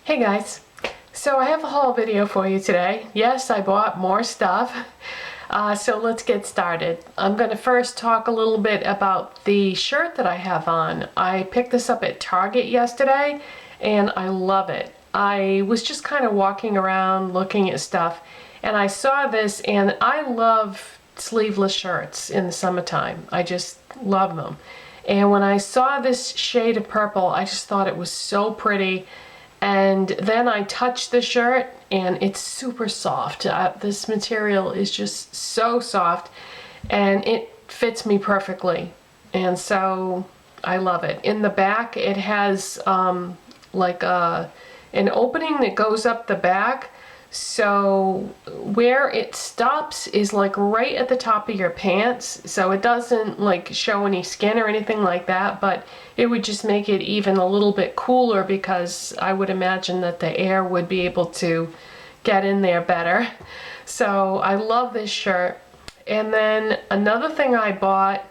Hey guys, so I have a haul video for you today. Yes, I bought more stuff, so let's get started. I'm going to first talk a little bit about the shirt that I have on. I picked this up at Target yesterday and I love it. I was just kind of walking around looking at stuff and I saw this, and I love sleeveless shirts in the summertime. I just love them. And when I saw this shade of purple, I just thought it was so pretty. And then I touched the shirt and it's super soft. This material is just so soft and it fits me perfectly. And so I love it. In the back it has like an opening that goes up the back. So where it stops is like right at the top of your pants, so it doesn't like show any skin or anything like that, but it would just make it even a little bit cooler because I would imagine that the air would be able to get in there better. So I love this shirt. And then another thing I got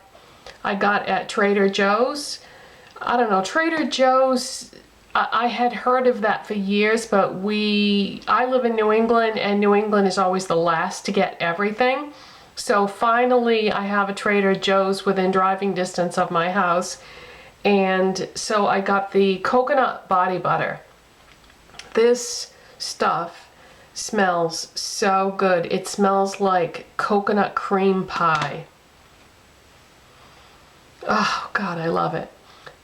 at Trader Joe's. I don't know, Trader Joe's, I had heard of that for years, but I live in New England and New England is always the last to get everything. So finally I have a Trader Joe's within driving distance of my house, and so I got the coconut body butter. This stuff smells so good. It smells like coconut cream pie. Oh God, I love it.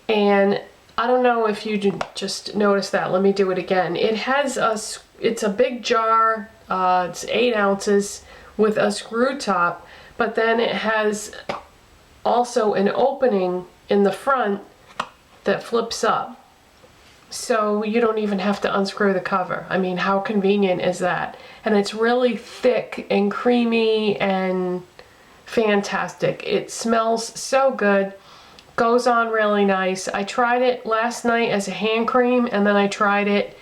And I don't know if you just noticed that. Let me do it again. It's a big jar, it's 8 ounces with a screw top, but then it has also an opening in the front that flips up. So you don't even have to unscrew the cover. I mean, how convenient is that? And it's really thick and creamy and fantastic. It smells so good. Goes on really nice. I tried it last night as a hand cream, and then I tried it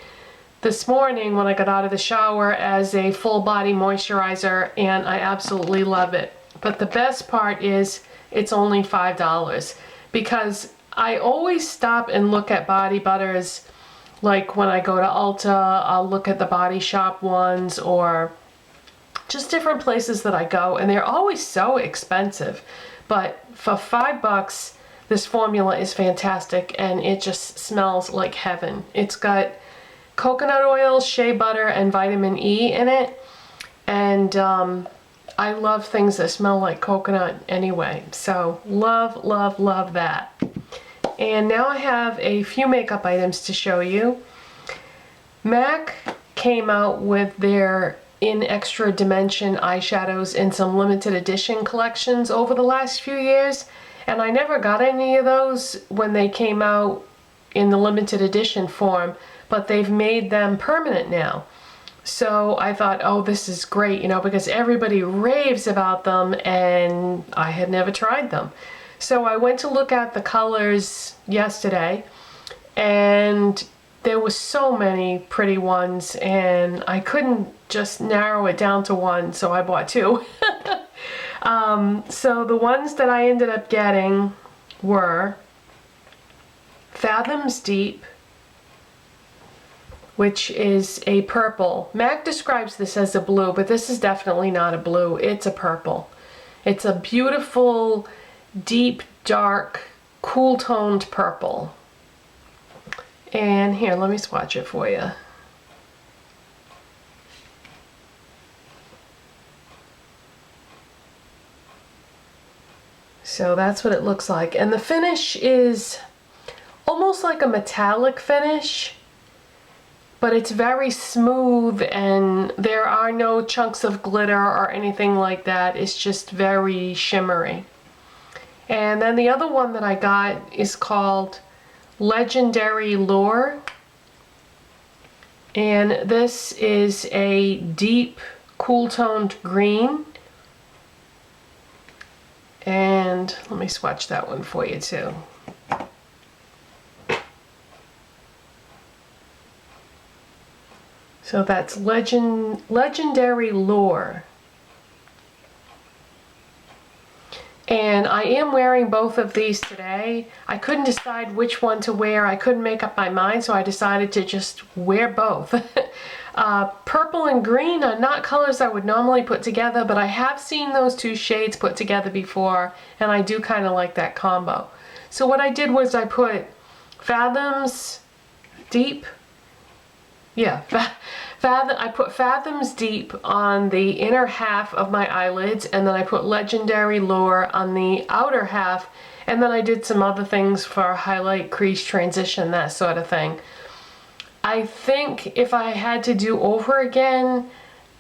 this morning when I got out of the shower as a full body moisturizer, and I absolutely love it. But the best part is it's only $5, because I always stop and look at body butters. Like when I go to Ulta, I'll look at the Body Shop ones or just different places that I go, and they're always so expensive. But for $5, this formula is fantastic and it just smells like heaven. It's got coconut oil, shea butter, and vitamin E in it. And I love things that smell like coconut anyway. So love, love, love that. And now I have a few makeup items to show you. MAC came out with their in extra dimension eyeshadows in some limited edition collections over the last few years. And I never got any of those when they came out in the limited edition form, but they've made them permanent now. So I thought, oh, this is great, you know, because everybody raves about them and I had never tried them. So I went to look at the colors yesterday and there were so many pretty ones and I couldn't just narrow it down to one, so I bought two. So the ones that I ended up getting were Fathoms Deep, which is a purple. MAC describes this as a blue, but this is definitely not a blue. It's a purple. It's a beautiful, deep, dark, cool-toned purple. And here, let me swatch it for you. So that's what it looks like. And the finish is almost like a metallic finish, but it's very smooth and there are no chunks of glitter or anything like that. It's just very shimmery. And then the other one that I got is called Legendary Lure. And this is a deep, cool-toned green. And let me swatch that one for you too. So that's Legendary Lure. And I am wearing both of these today. I couldn't decide which one to wear. I couldn't make up my mind, so I decided to just wear both. Purple and green are not colors I would normally put together, but I have seen those two shades put together before, and I do kind of like that combo. So what I did was I put Fathoms Deep. Yeah, I put Fathoms Deep on the inner half of my eyelids, and then I put Legendary Lure on the outer half, and then I did some other things for highlight, crease, transition, that sort of thing. I think if I had to do over again,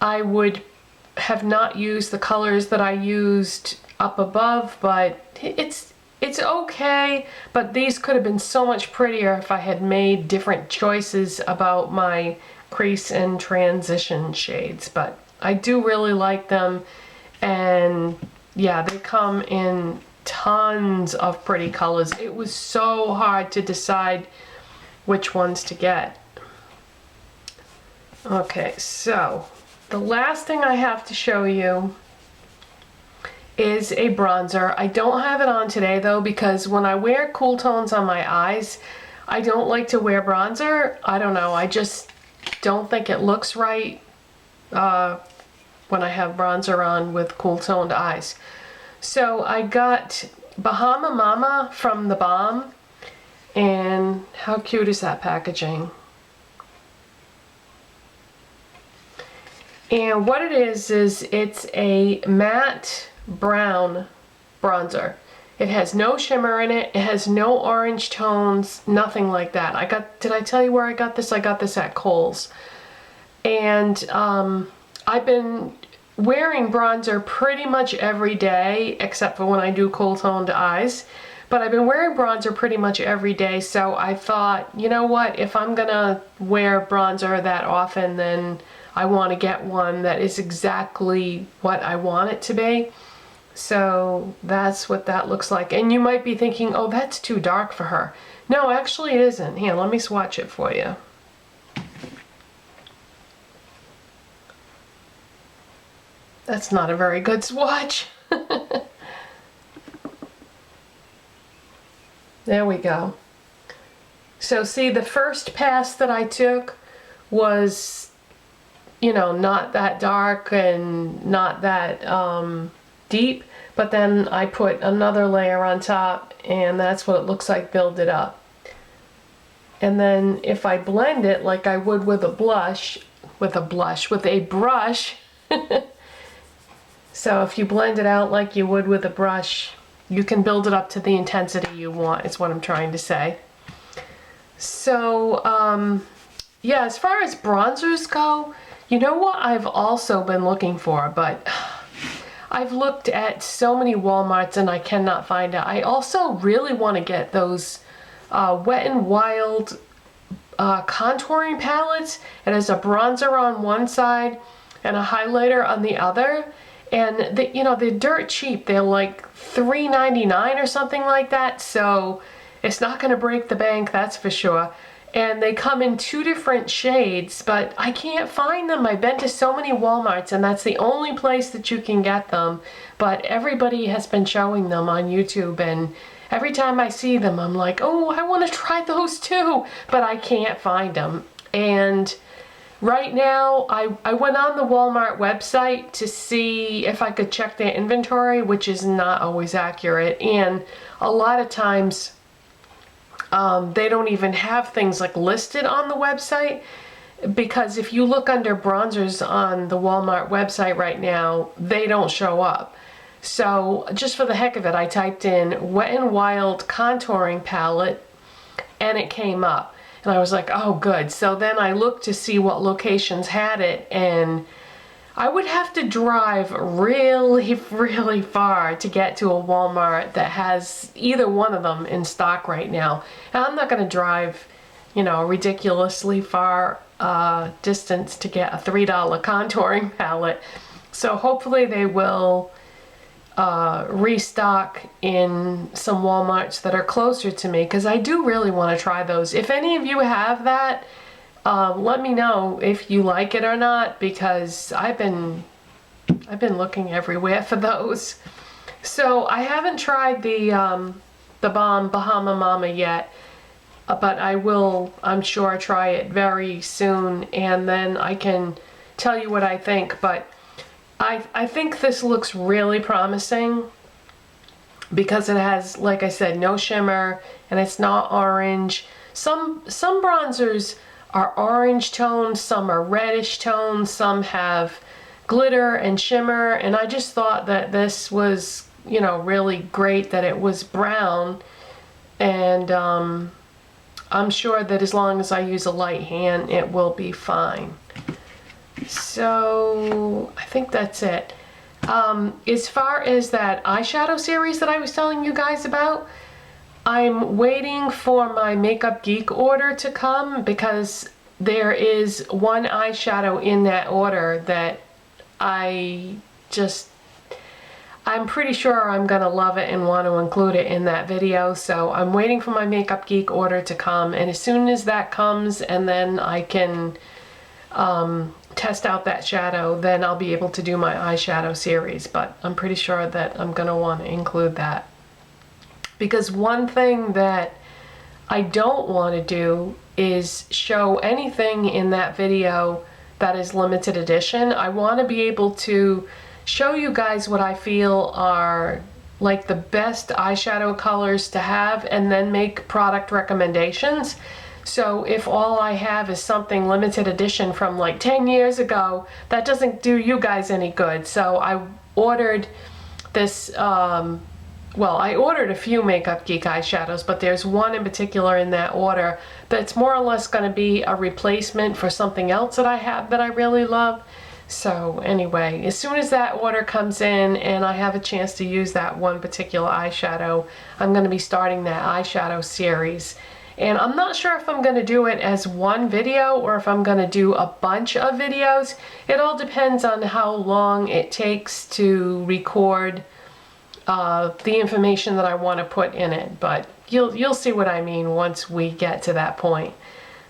I would have not used the colors that I used up above, but it's okay, but these could have been so much prettier if I had made different choices about my crease and transition shades. But I do really like them, and yeah, they come in tons of pretty colors. It was so hard to decide which ones to get. Okay, so the last thing I have to show you is a bronzer. I don't have it on today though, because when I wear cool tones on my eyes, I don't like to wear bronzer. I don't know, I just don't think it looks right when I have bronzer on with cool toned eyes. So I got Bahama Mama from theBALM, and how cute is that packaging? And what it is it's a matte brown bronzer. It has no shimmer in it. It has no orange tones, nothing like that. Did I tell you where I got this? I got this at Kohl's. And I've been wearing bronzer pretty much every day, except for when I do cool toned eyes. But I've been wearing bronzer pretty much every day, so I thought, you know what, if I'm gonna wear bronzer that often, then I want to get one that is exactly what I want it to be. So that's what that looks like. And you might be thinking, oh, that's too dark for her. No, actually it isn't. Here, let me swatch it for you. That's not a very good swatch. There we go. So see, the first pass that I took was, you know, not that dark and not that deep, but then I put another layer on top, and that's what it looks like build it up. And then if I blend it like I would with a brush, so if you blend it out like you would with a brush, you can build it up to the intensity you want, is what I'm trying to say. So yeah, as far as bronzers go, you know what I've also been looking for, but I've looked at so many Walmarts and I cannot find it. I also really want to get those Wet n Wild contouring palettes. It has a bronzer on one side and a highlighter on the other. And they, you know, they're dirt cheap. They're like $3.99 or something like that. So it's not going to break the bank, that's for sure. And they come in 2 different shades, but I can't find them. I've been to so many Walmarts, and that's the only place that you can get them. But everybody has been showing them on YouTube, and every time I see them, I'm like, oh, I want to try those too, but I can't find them. And right now, I went on the Walmart website to see if I could check their inventory, which is not always accurate, and a lot of times they don't even have things like listed on the website, because if you look under bronzers on the Walmart website right now, they don't show up. So just for the heck of it, I typed in Wet n Wild contouring palette and it came up. And I was like, oh good. So then I looked to see what locations had it, and I would have to drive really, really far to get to a Walmart that has either one of them in stock right now. And I'm not going to drive, you know, a ridiculously far distance to get a $3 contouring palette. So hopefully they will restock in some Walmarts that are closer to me, because I do really want to try those. If any of you have that, let me know if you like it or not, because I've been looking everywhere for those. So I haven't tried the BALM Bahama Mama yet, but I will, I'm sure, try it very soon, and then I can tell you what I think. But I think this looks really promising because it has, like I said, no shimmer, and it's not orange. Some bronzers are orange tones, some are reddish tones, some have glitter and shimmer, and I just thought that this was, you know, really great that it was brown. And I'm sure that as long as I use a light hand, it will be fine. So I think that's it. As far as that eyeshadow series that I was telling you guys about, I'm waiting for my Makeup Geek order to come because there is one eyeshadow in that order that I'm pretty sure I'm gonna love it and want to include it in that video. So I'm waiting for my Makeup Geek order to come, and as soon as that comes and then I can test out that shadow, then I'll be able to do my eyeshadow series. But I'm pretty sure that I'm gonna want to include that, because one thing that I don't want to do is show anything in that video that is limited edition. I want to be able to show you guys what I feel are like the best eyeshadow colors to have, and then make product recommendations. So if all I have is something limited edition from like 10 years ago, that doesn't do you guys any good. So I ordered this, well, I ordered a few Makeup Geek eyeshadows, but there's one in particular in that order that's more or less going to be a replacement for something else that I have that I really love. So anyway, as soon as that order comes in and I have a chance to use that one particular eyeshadow, I'm going to be starting that eyeshadow series. And I'm not sure if I'm going to do it as one video or if I'm going to do a bunch of videos. It all depends on how long it takes to record the information that I want to put in it. But you'll see what I mean once we get to that point.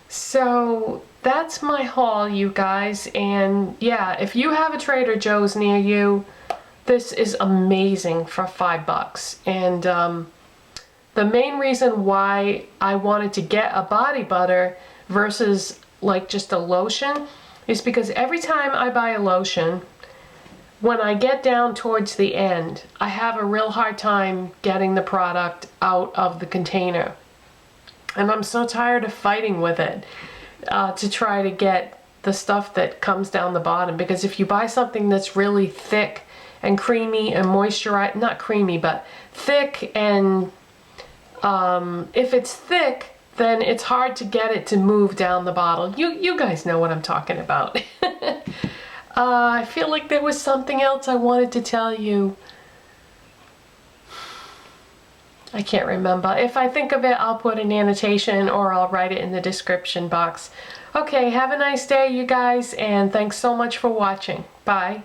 So that's my haul, you guys. And yeah, if you have a Trader Joe's near you, this is amazing for $5. And the main reason why I wanted to get a body butter versus like just a lotion is because every time I buy a lotion, when I get down towards the end, I have a real hard time getting the product out of the container. And I'm so tired of fighting with it to try to get the stuff that comes down the bottom. Because if you buy something that's really thick and creamy and moisturized, not creamy, but thick, and if it's thick, then it's hard to get it to move down the bottle. You guys know what I'm talking about. I feel like there was something else I wanted to tell you. I can't remember. If I think of it, I'll put an annotation or I'll write it in the description box. Okay, have a nice day, you guys, and thanks so much for watching. Bye.